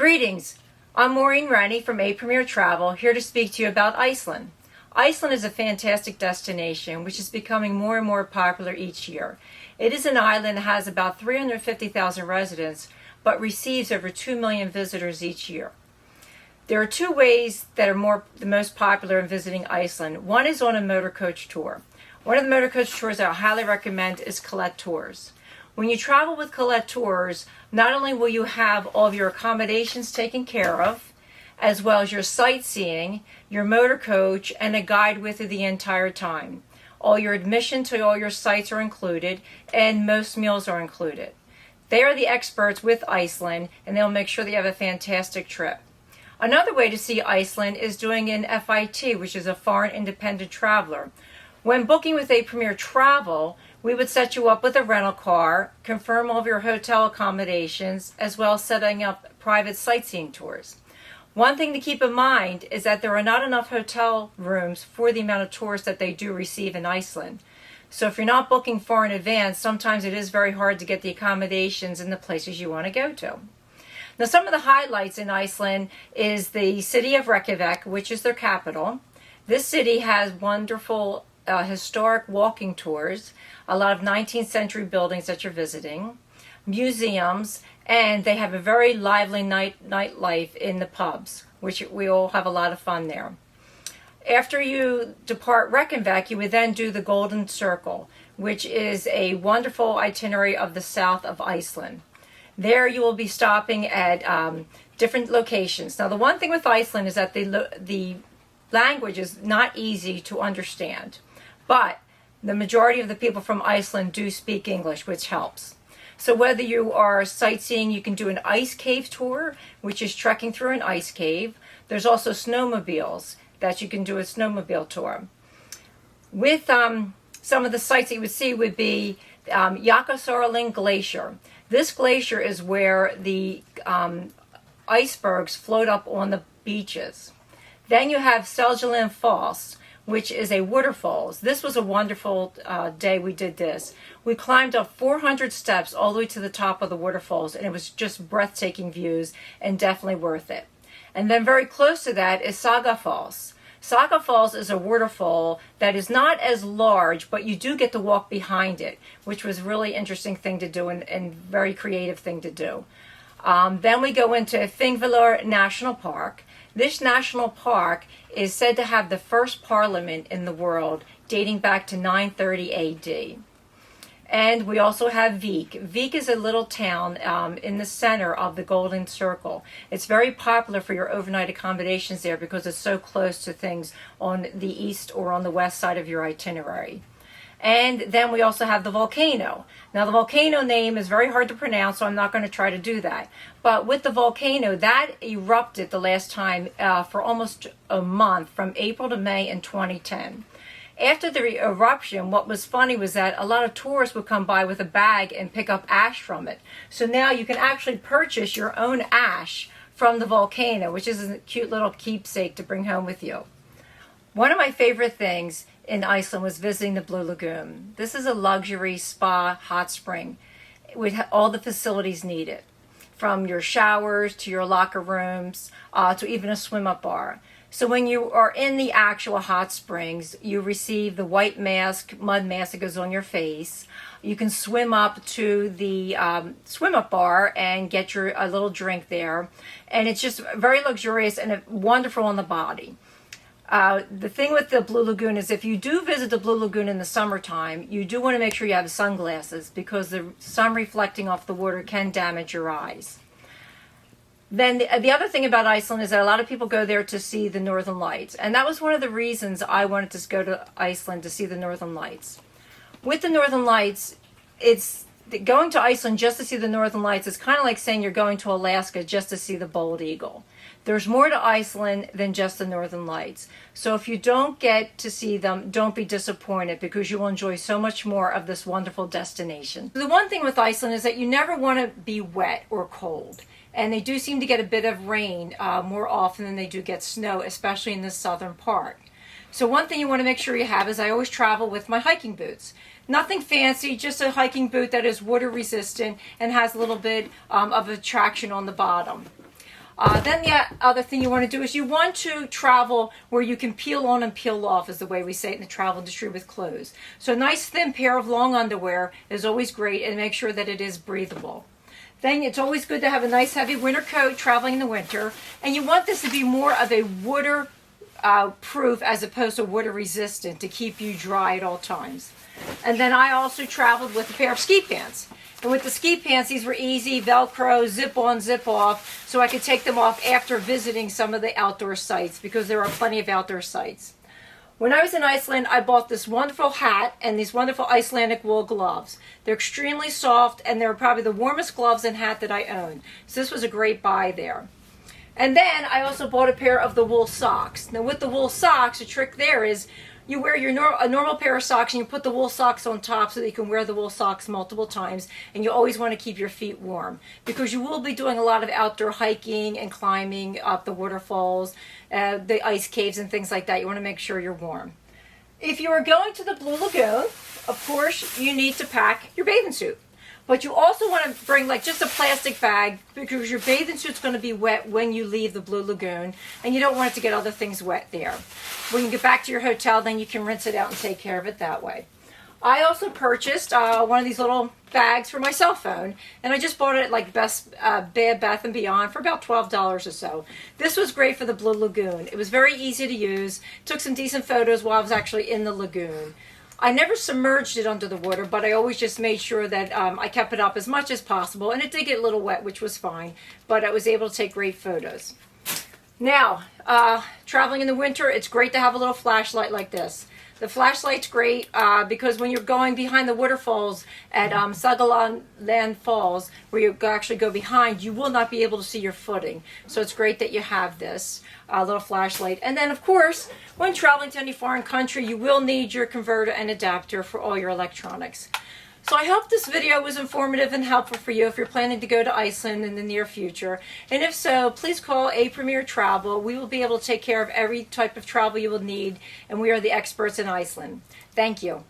Greetings, I'm Maureen Rennie from A Premier Travel, here to speak to you about Iceland. Iceland is a fantastic destination which is becoming more and more popular each year. It is an island that has about 350,000 residents but receives over 2 million visitors each year. There are two ways that are the most popular in visiting Iceland. One is on a motor coach tour. One of the motor coach tours that I highly recommend is Colette Tours. When you travel with Colette Tours, not only will you have all of your accommodations taken care of, as well as your sightseeing, your motor coach, and a guide with you the entire time. All your admission to all your sites are included, and most meals are included. They are the experts with Iceland, and they'll make sure that you have a fantastic trip. Another way to see Iceland is doing an FIT, which is a Foreign Independent Traveler. When booking with A Premier Travel, we would set you up with a rental car, confirm all of your hotel accommodations, as well as setting up private sightseeing tours. One thing to keep in mind is that there are not enough hotel rooms for the amount of tourists that they do receive in Iceland. So if you're not booking far in advance, sometimes it is very hard to get the accommodations in the places you want to go to. Now, some of the highlights in Iceland is the city of Reykjavik, which is their capital. This city has wonderful historic walking tours, a lot of 19th century buildings that you're visiting, museums, and they have a very lively nightlife in the pubs, which we all have a lot of fun there. After you depart Reykjavik, you would then do the Golden Circle, which is a wonderful itinerary of the south of Iceland. There you will be stopping at different locations. Now, the one thing with Iceland is that the language is not easy to understand, but the majority of the people from Iceland do speak English, which helps. So whether you are sightseeing, you can do an ice cave tour, which is trekking through an ice cave. There's also snowmobiles that you can do a snowmobile tour. With some of the sites that you would see would be Jökulsárlón Glacier. This glacier is where the icebergs float up on the beaches. Then you have Seljaland Falls, which is a waterfalls. This was a wonderful day we did this. We climbed up 400 steps all the way to the top of the waterfalls, and it was just breathtaking views and definitely worth it. And then very close to that is Saga Falls. Saga Falls is a waterfall that is not as large, but you do get to walk behind it, which was a really interesting thing to do and very creative thing to do. Then we go into Thingvellir National Park. This national park is said to have the first parliament in the world, dating back to 930 AD. And we also have Vik. Vik is a little town in the center of the Golden Circle. It's very popular for your overnight accommodations there because it's so close to things on the east or on the west side of your itinerary. And then we also have the volcano. Now, the volcano name is very hard to pronounce, so I'm not going to try to do that. But with the volcano, that erupted the last time for almost a month, from April to May in 2010. After the eruption, what was funny was that a lot of tourists would come by with a bag and pick up ash from it. So now you can actually purchase your own ash from the volcano, which is a cute little keepsake to bring home with you. One of my favorite things in Iceland was visiting the Blue Lagoon. This is a luxury spa hot spring with all the facilities needed, from your showers to your locker rooms to even a swim-up bar. So when you are in the actual hot springs, you receive the white mud mask that goes on your face. You can swim up to the swim-up bar and get a little drink there. And it's just very luxurious and wonderful on the body. The thing with the Blue Lagoon is if you do visit the Blue Lagoon in the summertime, you do want to make sure you have sunglasses because the sun reflecting off the water can damage your eyes. Then the other thing about Iceland is that a lot of people go there to see the Northern Lights. And that was one of the reasons I wanted to go to Iceland, to see the Northern Lights. With the Northern Lights, going to Iceland just to see the Northern Lights is kind of like saying you're going to Alaska just to see the bald eagle. There's more to Iceland than just the Northern Lights. So if you don't get to see them, don't be disappointed because you will enjoy so much more of this wonderful destination. The one thing with Iceland is that you never want to be wet or cold. And they do seem to get a bit of rain more often than they do get snow, especially in the southern part. So one thing you want to make sure you have is I always travel with my hiking boots. Nothing fancy, just a hiking boot that is water resistant and has a little bit of a traction on the bottom. Then the other thing you want to do is you want to travel where you can peel on and peel off, is the way we say it in the travel industry with clothes. So a nice thin pair of long underwear is always great, and make sure that it is breathable. Then it's always good to have a nice heavy winter coat traveling in the winter, and you want this to be more of a water proof as opposed to water resistant to keep you dry at all times. And then I also traveled with a pair of ski pants. And with the ski pants, these were easy, Velcro, zip on, zip off, so I could take them off after visiting some of the outdoor sites, because there are plenty of outdoor sites. When I was in Iceland, I bought this wonderful hat and these wonderful Icelandic wool gloves. They're extremely soft, and they're probably the warmest gloves and hat that I own. So this was a great buy there. And then I also bought a pair of the wool socks. Now with the wool socks, the trick there is you wear a normal pair of socks, and you put the wool socks on top so that you can wear the wool socks multiple times, and you always want to keep your feet warm, because you will be doing a lot of outdoor hiking and climbing up the waterfalls, the ice caves and things like that. You want to make sure you're warm. If you are going to the Blue Lagoon, of course you need to pack your bathing suit. But you also want to bring like just a plastic bag, because your bathing suit's going to be wet when you leave the Blue Lagoon, and you don't want it to get other things wet there. When you get back to your hotel, then you can rinse it out and take care of it that way. I also purchased one of these little bags for my cell phone, and I just bought it at like Bed Bath & Beyond for about $12 or so. This was great for the Blue Lagoon. It was very easy to use. Took some decent photos while I was actually in the lagoon. I never submerged it under the water, but I always just made sure that I kept it up as much as possible. And it did get a little wet, which was fine, but I was able to take great photos. Now, traveling in the winter, it's great to have a little flashlight like this. The flashlight's great because when you're going behind the waterfalls at Sagaland Falls, where you actually go behind, you will not be able to see your footing. So it's great that you have this little flashlight. And then, of course, when traveling to any foreign country, you will need your converter and adapter for all your electronics. So I hope this video was informative and helpful for you if you're planning to go to Iceland in the near future. And if so, please call A Premier Travel. We will be able to take care of every type of travel you will need, and we are the experts in Iceland. Thank you.